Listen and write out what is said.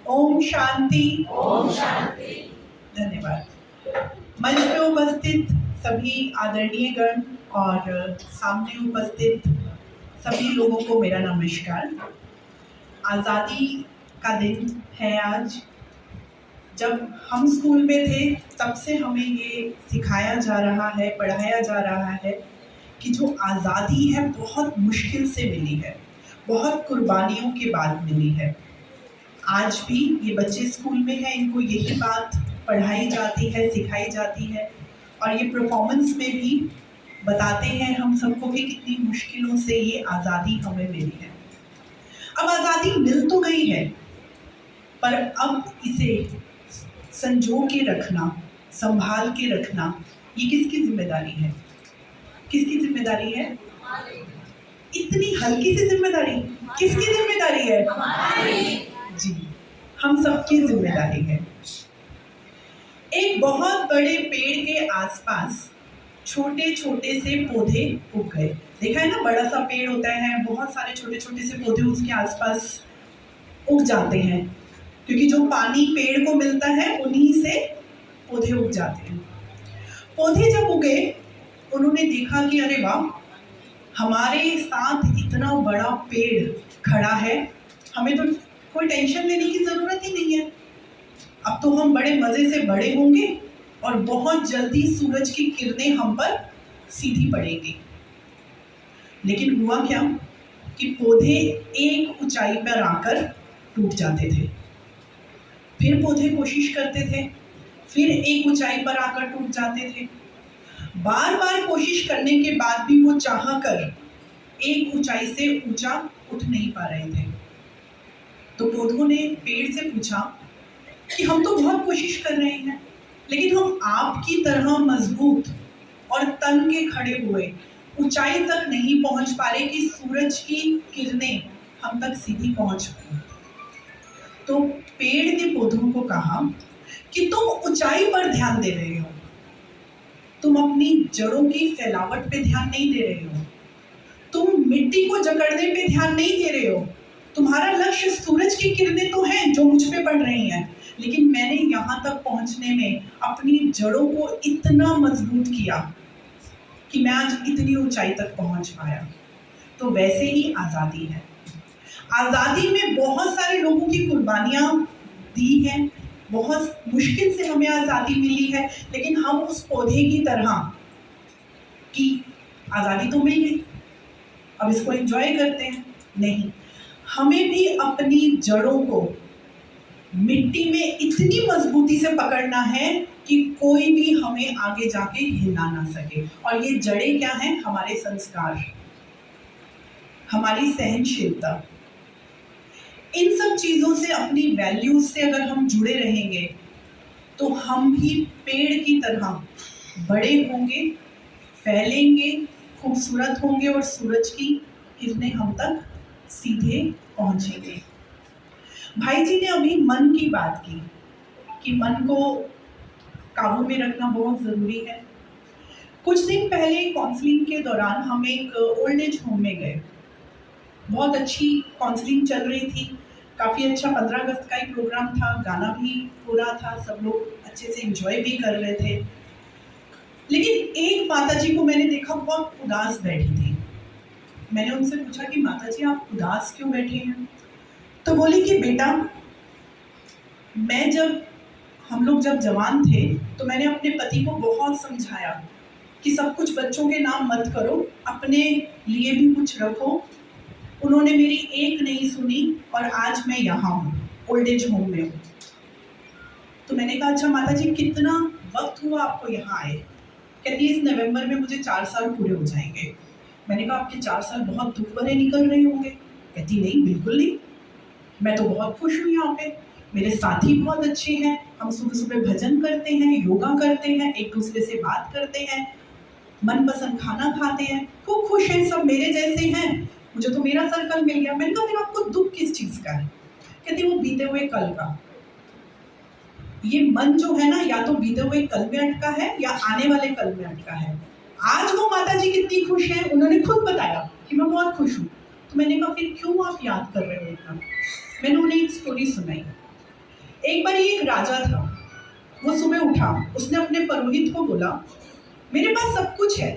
ओम शांति। ओम शांति। धन्यवाद। मंच पे उपस्थित सभी आदरणीय गण और सामने उपस्थित सभी लोगों को मेरा नमस्कार। आज़ादी का दिन है आज। जब हम स्कूल में थे तब से हमें ये सिखाया जा रहा है, पढ़ाया जा रहा है कि जो आज़ादी है बहुत मुश्किल से मिली है, बहुत कुर्बानियों के बाद मिली है। आज भी ये बच्चे स्कूल में हैं, इनको यही बात पढ़ाई जाती है, सिखाई जाती है और ये परफॉर्मेंस में भी बताते हैं हम सबको कि कितनी मुश्किलों से ये आज़ादी हमें मिली है। अब आज़ादी मिल तो गई है, पर अब इसे संजो के रखना, संभाल के रखना, ये किसकी जिम्मेदारी है? किसकी जिम्मेदारी है? इतनी हल्की सी जिम्मेदारी किसकी जिम्मेदारी है? जी, हम सबकी जिम्मेदारी है। एक बहुत बड़े पेड़ के आसपास छोटे छोटे से पौधे उग गए। देखा है ना, बड़ा सा पेड़ होता है, बहुत सारे छोटे छोटे से पौधे उसके आसपास उग जाते हैं, क्योंकि जो पानी पेड़ को मिलता है उन्हीं से पौधे उग जाते हैं। पौधे जब उगे, उन्होंने देखा कि अरे वाह, हमारे साथ इतना बड़ा पेड़ खड़ा है, हमें तो कोई टेंशन लेने की जरूरत ही नहीं है। अब तो हम बड़े मजे से बड़े होंगे और बहुत जल्दी सूरज की किरणें हम पर सीधी पड़ेंगी। लेकिन हुआ क्या कि पौधे एक ऊंचाई पर आकर टूट जाते थे, फिर पौधे कोशिश करते थे, फिर एक ऊंचाई पर आकर टूट जाते थे। बार बार कोशिश करने के बाद भी वो चाह कर एक ऊंचाई से ऊंचा उठ नहीं पा रहे थे। तो पौधों ने पेड़ से पूछा कि हम तो बहुत कोशिश कर रहे हैं, लेकिन हम आपकी तरह मजबूत और तन के खड़े हुए ऊंचाई तक नहीं पहुंच पा रहे कि सूरज की किरणें हम तक सीधी पहुंच पाए। तो पेड़ ने पौधों को कहा कि तुम ऊंचाई पर ध्यान दे रहे हो, तुम अपनी जड़ों की फैलावट पे ध्यान नहीं दे रहे हो, तुम मिट्टी को जकड़ने पे ध्यान नहीं दे रहे हो। तुम्हारा लक्ष्य सूरज की किरणें तो हैं जो मुझ पे पड़ रही हैं, लेकिन मैंने यहाँ तक पहुँचने में अपनी जड़ों को इतना मजबूत किया कि मैं आज इतनी ऊंचाई तक पहुँच पाया। तो वैसे ही आज़ादी है। आज़ादी में बहुत सारे लोगों की कुर्बानियाँ दी हैं, बहुत मुश्किल से हमें आज़ादी मिली है, लेकिन हम उस पौधे की तरह की आज़ादी तो मिल गई, अब इसको एंजॉय करते हैं? नहीं, हमें भी अपनी जड़ों को मिट्टी में इतनी मजबूती से पकड़ना है कि कोई भी हमें आगे जाके हिला ना सके। और ये जड़ें क्या हैं? हमारे संस्कार, हमारी सहनशीलता। इन सब चीज़ों से, अपनी वैल्यूज से अगर हम जुड़े रहेंगे तो हम भी पेड़ की तरह बड़े होंगे, फैलेंगे, खूबसूरत होंगे और सूरज की किरणें हम तक सीधे पहुंचेंगे। भाई जी ने अभी मन की बात की कि मन को काबू में रखना बहुत ज़रूरी है। कुछ दिन पहले काउंसलिंग के दौरान हम एक ओल्ड एज होम में गए। बहुत अच्छी काउंसलिंग चल रही थी, काफ़ी अच्छा 15 अगस्त का ही प्रोग्राम था, गाना भी हो रहा था, सब लोग अच्छे से एंजॉय भी कर रहे थे। लेकिन एक माता जी को मैंने देखा बहुत उदास बैठी थी। मैंने उनसे पूछा कि माता जी आप उदास क्यों बैठे हैं? तो बोली कि बेटा, हम लोग जब जवान थे तो मैंने अपने पति को बहुत समझाया कि सब कुछ बच्चों के नाम मत करो, अपने लिए भी कुछ रखो। उन्होंने मेरी एक नहीं सुनी और आज मैं यहाँ हूँ, ओल्ड एज होम में हूँ। तो मैंने कहा अच्छा माता जी, कितना वक्त हुआ आपको यहाँ आए? कहती इस नवंबर में मुझे 4 साल पूरे हो जाएंगे। मैंने कहा आपके 4 साल बहुत दुख भरे निकल रहे होंगे। कहती नहीं, बिल्कुल नहीं, मैं तो बहुत खुश हूँ यहाँ पे, मेरे साथी बहुत अच्छे हैं, हम सुबह सुबह भजन करते हैं, योगा करते हैं, एक दूसरे से बात करते हैं, मनपसंद खाना खाते हैं, खूब खुश हैं, सब मेरे जैसे हैं, मुझे तो मेरा सर्कल मिल गया। मैंने कहा फिर आपको दुख किस चीज़ का है? कहती वो बीते हुए कल का। ये मन जो है ना, या तो बीते हुए कल में अटका है या आने वाले कल में अटका है। आज वो माता जी कितनी खुश हैं, उन्होंने खुद बताया कि मैं बहुत खुश हूँ। तो मैंने कहा फिर क्यों आप याद कर रहे हो इतना? मैंने उन्हें एक स्टोरी सुनाई एक बार एक राजा था। वो सुबह उठा, उसने अपने पुरोहित को बोला, मेरे पास सब कुछ है,